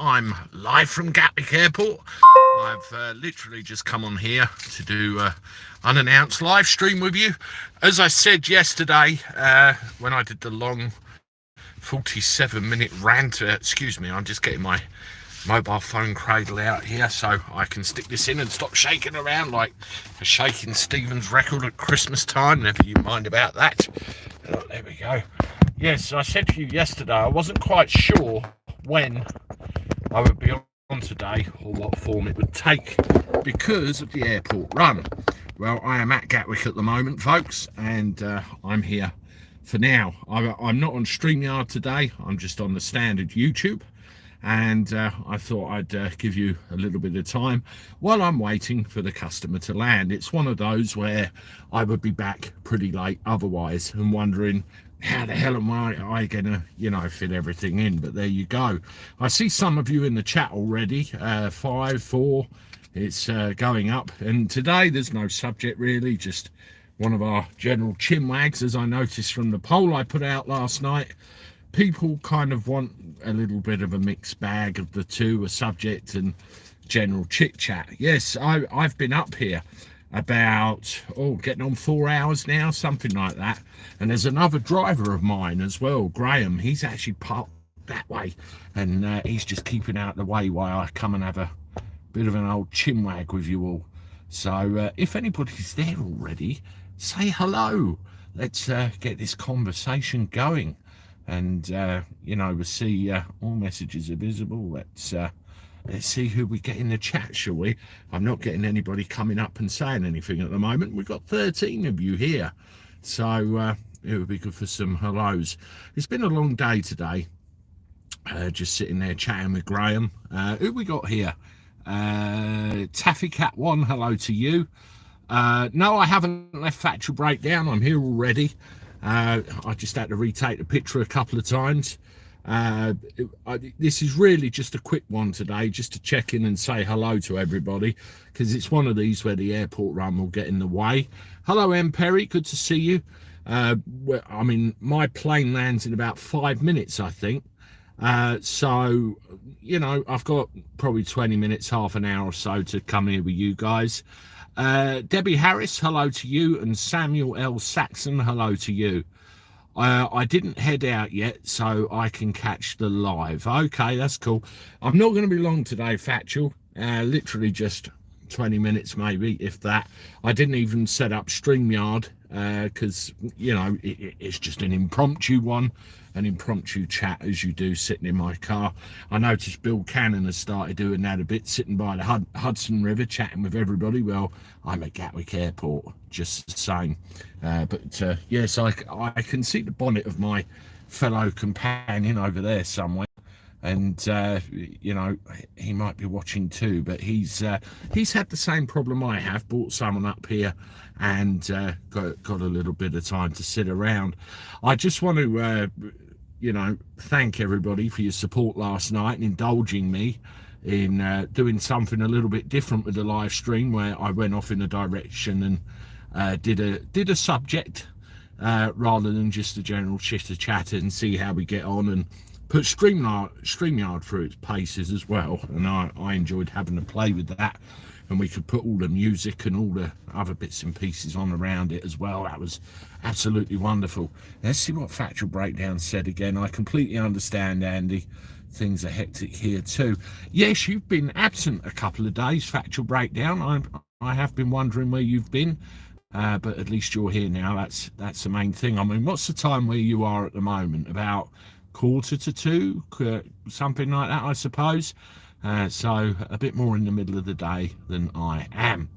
I'm live from Gatwick Airport. I've literally just come on here to do unannounced live stream with you. As I said yesterday, when I did the long 47-minute rant, excuse me, I'm just getting my mobile phone cradle out here so I can stick this in and stop shaking around like a Shaking Stevens record at Christmas time. Never you mind about that. There we go. Yes, I said to you yesterday I wasn't quite sure when I would be on today or what form it would take because of the airport run. Well, I am at Gatwick at the moment, folks, and I'm here for now. I'm not on StreamYard today. I'm just on the standard YouTube. And I thought I'd give you a little bit of time while I'm waiting for the customer to land. It's one of those where I would be back pretty late otherwise and wondering how the hell am I gonna, fit everything in. But there you go. I see some of you in the chat already. 5, 4, it's going up. And today there's no subject really, just one of our general chinwags, as I noticed from the poll I put out last night. People kind of want a little bit of a mixed bag of the two, a subject and general chit chat. Yes, I've been up here about, getting on 4 hours now, something like that. And there's another driver of mine as well, Graham. He's actually parked that way and he's just keeping out the way while I come and have a bit of an old chinwag with you all. So if anybody's there already, say hello. Let's get this conversation going. And we'll see all messages are visible. Let's see who we get in the chat, shall we? I'm not getting anybody coming up and saying anything at the moment. We've got 13 of you here, so it would be good for some hellos. It's been a long day today, just sitting there chatting with Graham. Who we got here? Taffy Cat 1, hello to you. No, I haven't left Factual Breakdown. I'm here already. I just had to retake the picture a couple of times. This is really just a quick one today, just to check in and say hello to everybody, because it's one of these where the airport run will get in the way. Hello, M. Perry, good to see you. My plane lands in about 5 minutes, I think. So, I've got probably 20 minutes, half an hour or so to come here with you guys. Debbie Harris, hello to you, and Samuel L. Saxon, hello to you. I didn't head out yet, so I can catch the live. Okay, that's cool. I'm not going to be long today, Factual. Literally just 20 minutes maybe, if that. I didn't even set up StreamYard because, it's just an impromptu one. An impromptu chat as you do sitting in my car. I noticed Bill Cannon has started doing that a bit, sitting by the Hudson River chatting with everybody. Well, I'm at Gatwick Airport, just the same. Yes, I can see the bonnet of my fellow companion over there somewhere, and he might be watching too. But he's had the same problem I have. Brought someone up here and got a little bit of time to sit around. I just want to thank everybody for your support last night and indulging me in doing something a little bit different with the live stream, where I went off in a direction and did a subject rather than just a general chitter chatter, and see how we get on, and put StreamYard through its paces as well. And I enjoyed having to play with that, and we could put all the music and all the other bits and pieces on around it as well. That was absolutely wonderful. Let's see what Factual Breakdown said again. I completely understand, Andy. Things are hectic here too. Yes, you've been absent a couple of days, Factual Breakdown. I have been wondering where you've been, but at least you're here now. That's the main thing. I mean, what's the time where you are at the moment? About 1:45, something like that, I suppose. So a bit more in the middle of the day than I am.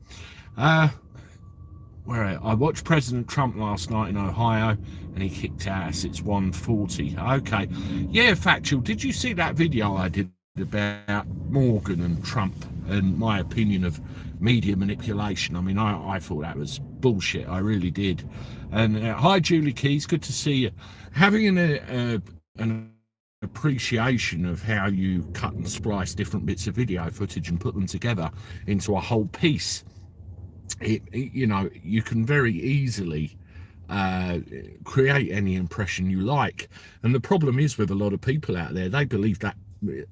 Where I watched President Trump last night in Ohio, and he kicked ass. It's 1:40. Okay, yeah, Factual. Did you see that video I did about Morgan and Trump and my opinion of media manipulation? I mean, I thought that was bullshit. I really did. And hi, Julie Keys. Good to see you. Having an appreciation of how you cut and splice different bits of video footage and put them together into a whole piece. You can very easily create any impression you like, and the problem is with a lot of people out there, they believe that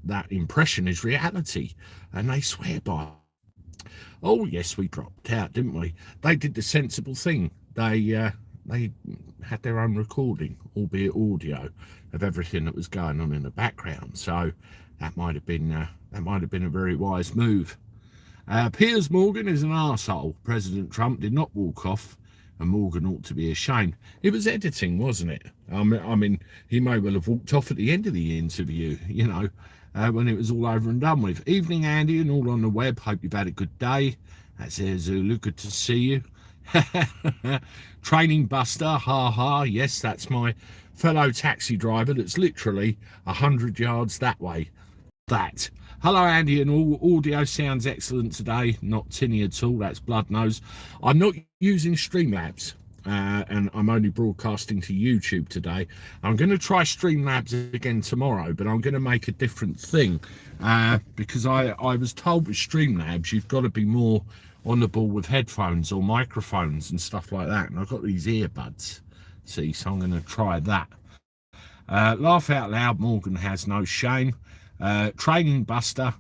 that impression is reality, and they swear by it. Oh yes, we dropped out, didn't we? They did the sensible thing. They had their own recording, albeit audio, of everything that was going on in the background. So that might have been a very wise move. Piers Morgan is an arsehole. President Trump did not walk off, and Morgan ought to be ashamed. It was editing, wasn't it? I mean, he may well have walked off at the end of the interview, when it was all over and done with. Evening, Andy, and all on the web. Hope you've had a good day. That's Air Zulu. Good to see you. Training Buster, ha ha. Yes, that's my fellow taxi driver that's literally 100 yards that way. That. Hello, Andy, and all audio sounds excellent today. Not tinny at all. That's Blood Nose. I'm not using Streamlabs, and I'm only broadcasting to YouTube today. I'm going to try Streamlabs again tomorrow, but I'm going to make a different thing because I was told with Streamlabs you've got to be more on the ball with headphones or microphones and stuff like that. And I've got these earbuds, see, so I'm going to try that. Laugh out loud. Morgan has no shame. Training Buster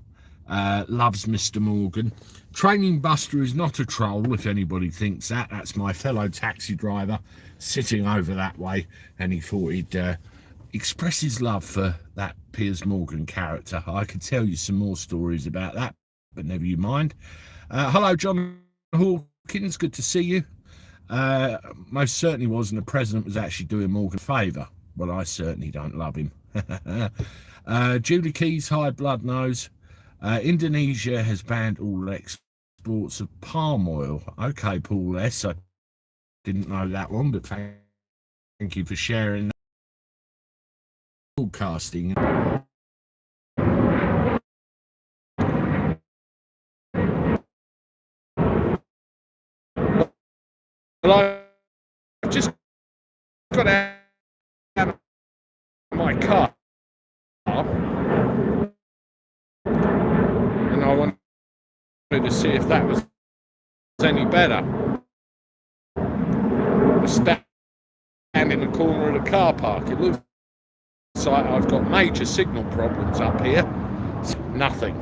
loves Mr. Morgan. Training Buster is not a troll, if anybody thinks that. That's my fellow taxi driver sitting over that way, and he thought he'd express his love for that Piers Morgan character. I could tell you some more stories about that, but never you mind. Hello, John Hawkins. Good to see you. Most certainly wasn't the president was actually doing Morgan a favour. Well, I certainly don't love him. Julie Keys, hi, Blood Nose. Indonesia has banned all exports of palm oil. Okay, Paul S. I didn't know that one, but thank you for sharing that. Broadcasting. Well, I've just got out of my car. And I wanted to see if that was any better. I stand in the corner of the car park. It looks like I've got major signal problems up here. Nothing.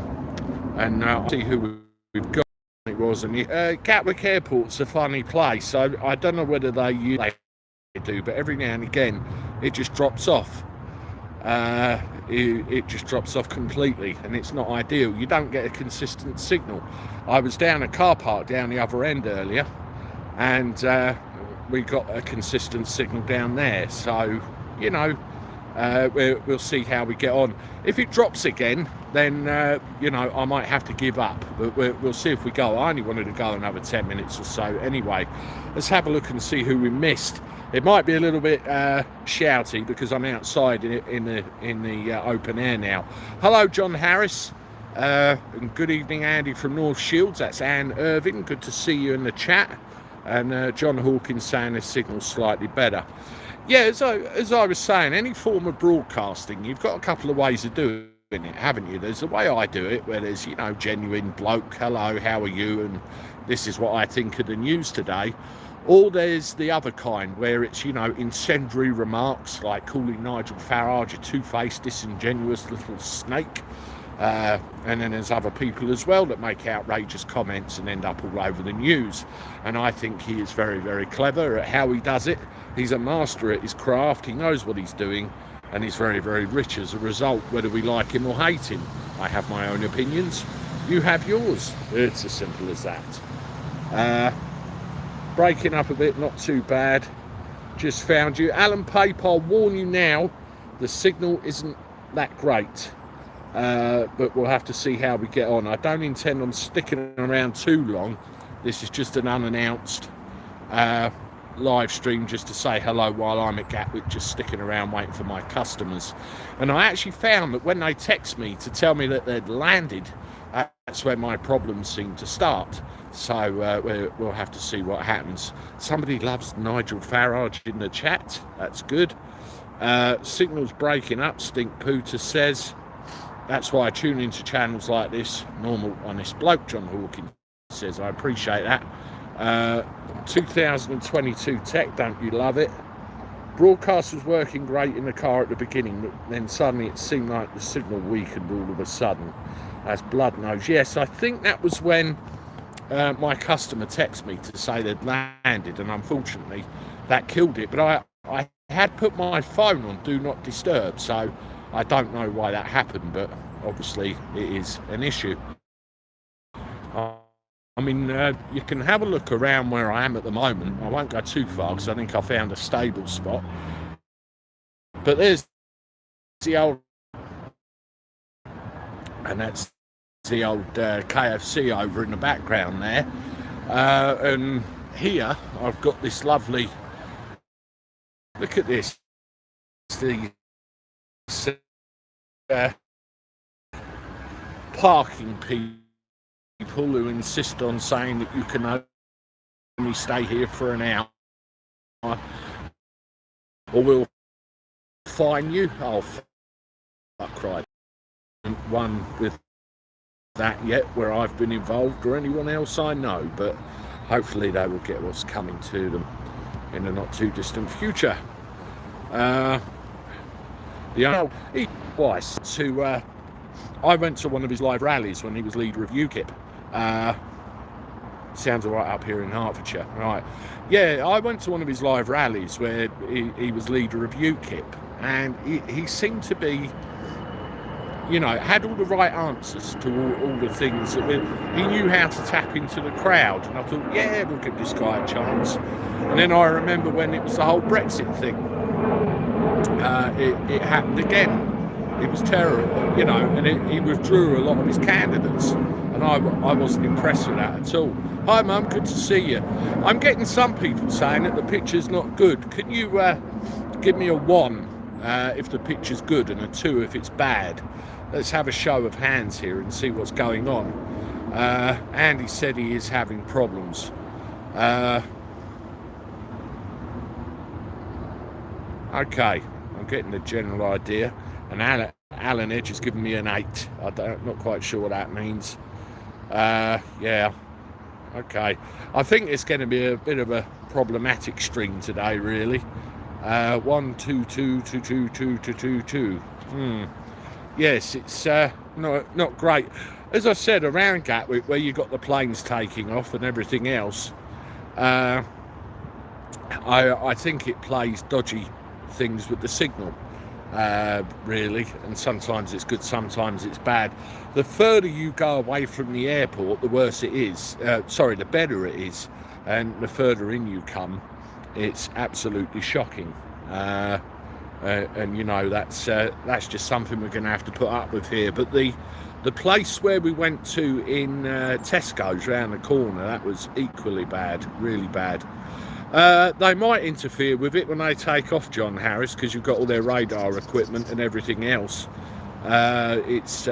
And I'll see who we've got. It wasn't. Gatwick Airport's a funny place. I don't know whether they do, but every now and again it just drops off. It just drops off completely, and it's not ideal. You don't get a consistent signal. I was down a car park down the other end earlier, and we got a consistent signal down there. So, we'll see how we get on. If it drops again, then I might have to give up, but we'll see if we go. I only wanted to go another 10 minutes or so anyway. Let's have a look and see who we missed. It might be a little bit shouty because I'm outside in the open air now. Hello, John Harris, and good evening, Andy from North Shields. That's Anne Irving. Good to see you in the chat. And John Hawkins saying the signal's slightly better. Yeah, as I was saying, any form of broadcasting, you've got a couple of ways of doing it, haven't you? There's the way I do it, where there's genuine bloke, hello, how are you, and this is what I think of the news today. Or there's the other kind, where it's, incendiary remarks, like calling Nigel Farage a two-faced, disingenuous little snake. And then there's other people as well that make outrageous comments and end up all over the news. And I think he is very, very clever at how he does it. He's a master at his craft. He knows what he's doing. And he's very, very rich as a result, whether we like him or hate him. I have my own opinions. You have yours. It's as simple as that. Breaking up a bit, not too bad. Just found you. Alan Pape, I'll warn you now, the signal isn't that great. But we'll have to see how we get on. I don't intend on sticking around too long. This is just an unannounced live stream just to say hello while I'm at Gatwick, just sticking around waiting for my customers. And I actually found that when they text me to tell me that they'd landed, that's when my problems seem to start. So we'll have to see what happens. Somebody loves Nigel Farage in the chat. That's good. Signal's breaking up, Stink Pooter says. That's why I tune into channels like this. Normal, honest bloke, John Hawkins says. I appreciate that. 2022 tech, don't you love it? Broadcast was working great in the car at the beginning, but then suddenly it seemed like the signal weakened all of a sudden. As blood knows. Yes, I think that was when my customer texted me to say they'd landed, and unfortunately that killed it. But I had put my phone on Do Not Disturb, so I don't know why that happened, but obviously it is an issue. I mean, you can have a look around where I am at the moment. I won't go too far because I think I found a stable spot. But there's the old, and that's the old KFC over in the background there. And here I've got this lovely, look at this, the parking people who insist on saying that you can only stay here for an hour or we'll fine you. Oh, fuck right. One with that yet where I've been involved or anyone else I know, but hopefully they will get what's coming to them in a not too distant future. He twice to I went to one of his live rallies when he was leader of UKIP. Sounds all right up here in Hertfordshire, right? Yeah, I went to one of his live rallies where he was leader of UKIP, and he seemed to be, you know, had all the right answers to all the things that he knew how to tap into the crowd, and I thought, yeah, we'll give this guy a chance. And then I remember when it was the whole Brexit thing, it happened again. It was terrible, you know, and he withdrew a lot of his candidates, and I wasn't impressed with that at all. Hi, Mum, good to see you. I'm getting some people saying that the picture's not good. Can you give me a 1 if the picture's good and a 2 if it's bad? Let's have a show of hands here and see what's going on. Andy said he is having problems. Okay, I'm getting the general idea. And Alan Edge has given me an 8. Not quite sure what that means. Yeah, okay. I think it's going to be a bit of a problematic stream today, really. 1, 2, 2, 2, 2, 2, 2, 2, 2. Yes, it's not great. As I said, around Gatwick, where you got the planes taking off and everything else, I think it plays dodgy things with the signal. Really, and sometimes it's good, sometimes it's bad. The further you go away from the airport, the worse it is. The better it is, and the further in you come, it's absolutely shocking. And you know, that's just something we're going to have to put up with here. But the place where we went to in Tesco's round the corner, that was equally bad, really bad. They might interfere with it when they take off, John Harris, because you've got all their radar equipment and everything else. It's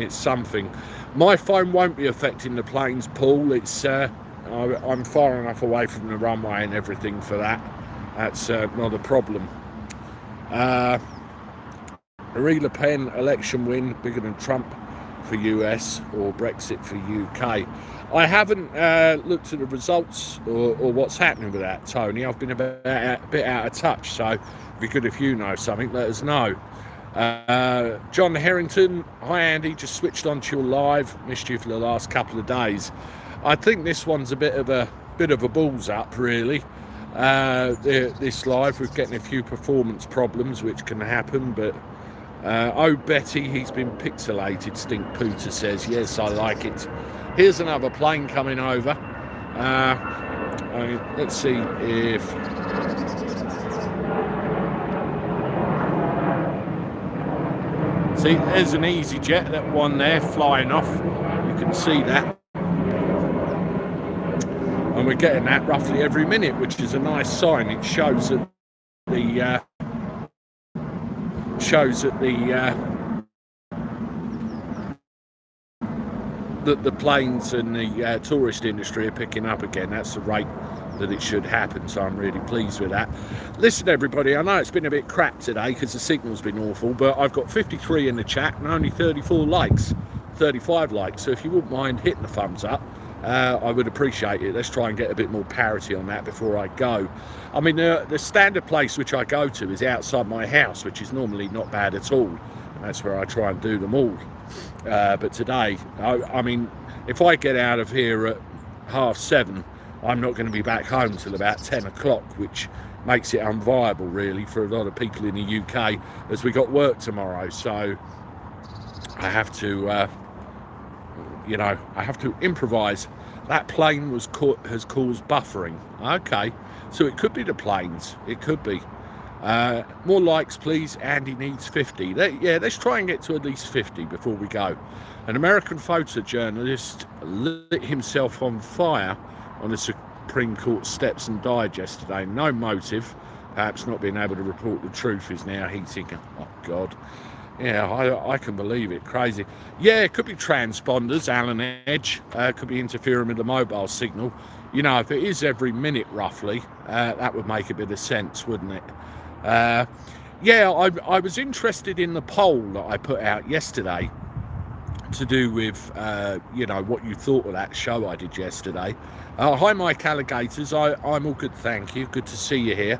something. My phone won't be affecting the plane's pool. I'm far enough away from the runway and everything for that. That's not a problem. Marie Le Pen election win bigger than Trump for US or Brexit for UK. I haven't looked at the results or what's happening with that, Tony. I've been a bit out of touch, so it'd be good if you know something, let us know. John Harrington, hi Andy, just switched on to your live, missed you for the last couple of days. I think this one's a bit of a balls up, really. This live, we're getting a few performance problems which can happen, but oh Betty, he's been pixelated, Stink Pooter says. Yes, I like it. Here's another plane coming over. Let's see if see, there's an EasyJet, that one there flying off, you can see that, and we're getting that roughly every minute, which is a nice sign. It shows that the planes and the tourist industry are picking up again. That's the rate that it should happen, so I'm really pleased with that. Listen everybody, I know it's been a bit crap today because the signal's been awful, but I've got 53 in the chat and only 34 likes, 35 likes, so if you wouldn't mind hitting the thumbs up, I would appreciate it. Let's try and get a bit more parity on that before I go. I mean, the standard place which I go to is outside my house, which is normally not bad at all. That's where I try and do them all. But today, I mean, if I get out of here at 7:30, I'm not going to be back home till about 10 o'clock, which makes it unviable, really, for a lot of people in the UK, as we got work tomorrow. So I have to, I have to improvise. That plane has caused buffering. Okay, so it could be the planes. It could be. More likes, please. Andy needs 50. Let's try and get to at least 50 before we go. An American photojournalist lit himself on fire on the Supreme Court steps and died yesterday. No motive. Perhaps not being able to report the truth is now heating. Oh, God. Yeah, I can believe it. Crazy. Yeah, it could be transponders, Alan Edge. Could be interfering with the mobile signal. You know, if it is every minute roughly, that would make a bit of sense, wouldn't it? I was interested in the poll that I put out yesterday to do with, what you thought of that show I did yesterday. Hi, Mike Alligators. I'm all good, thank you. Good to see you here.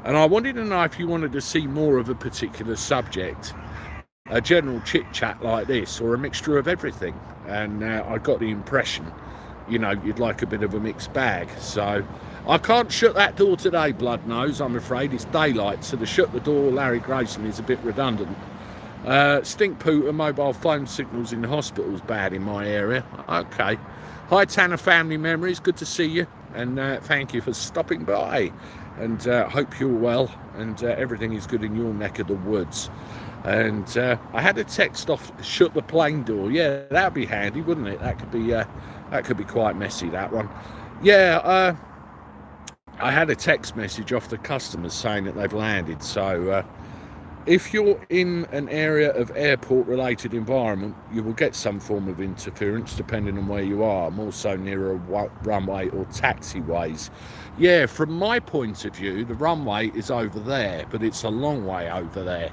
And I wanted to know if you wanted to see more of a particular subject, a general chit-chat like this, or a mixture of everything. And I got the impression, you'd like a bit of a mixed bag. So I can't shut that door today, Blood Nose, I'm afraid. It's daylight, so to shut the door, Larry Grayson, is a bit redundant. Stink poo and mobile phone signals in the hospitals bad in my area. Okay. Hi, Tanner Family Memories. Good to see you. And thank you for stopping by. And hope you're well and everything is good in your neck of the woods. And I had a text off, shut the plane door. Yeah, that'd be handy, wouldn't it? That could be quite messy, that one. Yeah, I had a text message off the customers saying that they've landed. So if you're in an area of airport-related environment, you will get some form of interference depending on where you are, more so near a runway or taxiways. Yeah, from my point of view, the runway is over there, but it's a long way over there.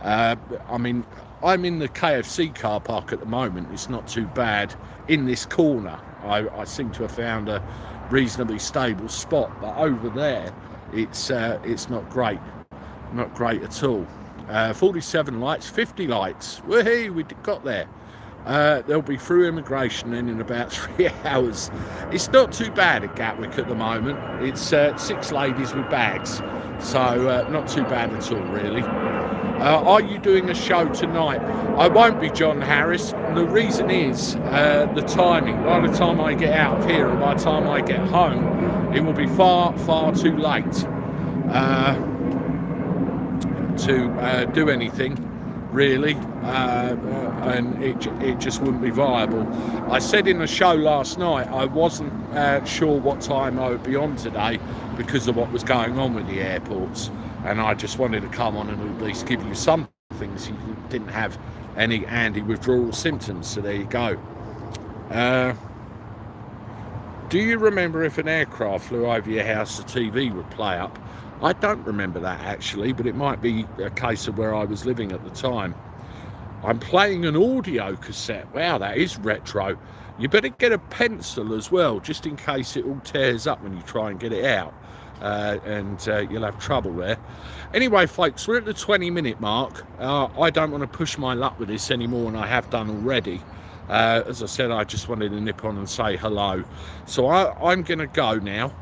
I mean, I'm in the KFC car park at the moment. It's not too bad in this corner. I seem to have found a reasonably stable spot, but over there, it's not great. Not great at all. 47 lights, 50 lights. Woohoo, we got there. They'll be through immigration in about 3 hours. It's not too bad at Gatwick at the moment. It's 6 ladies with bags, so not too bad at all, really. Are you doing a show tonight? I won't be, John Harris. The reason is the timing. By the time I get out of here and by the time I get home, it will be far, far too late to do anything, really, and it just wouldn't be viable. I said in the show last night I wasn't sure what time I would be on today because of what was going on with the airports, and I just wanted to come on and at least give you some things. You didn't have any anti-withdrawal symptoms, so there you go. Do you remember if an aircraft flew over your house, the TV would play up? I don't remember that, actually, but it might be a case of where I was living at the time. I'm playing an audio cassette. Wow, that is retro. You better get a pencil as well, just in case it all tears up when you try and get it out. And you'll have trouble there. Anyway, folks, we're at the 20-minute mark. I don't want to push my luck with this anymore, and I have done already. As I said, I just wanted to nip on and say hello. So I'm going to go now.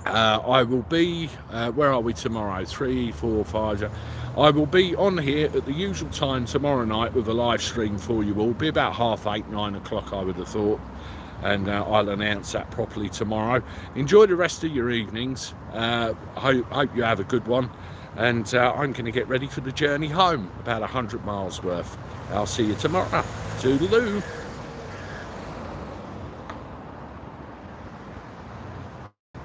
I will be, where are we tomorrow? 3, 4, 5. I will be on here at the usual time tomorrow night with a live stream for you all. Be about 8:30, 9 o'clock, I would have thought. And I'll announce that properly tomorrow. Enjoy the rest of your evenings. Hope you have a good one. And I'm going to get ready for the journey home, about 100 miles worth. I'll see you tomorrow. Toodaloo.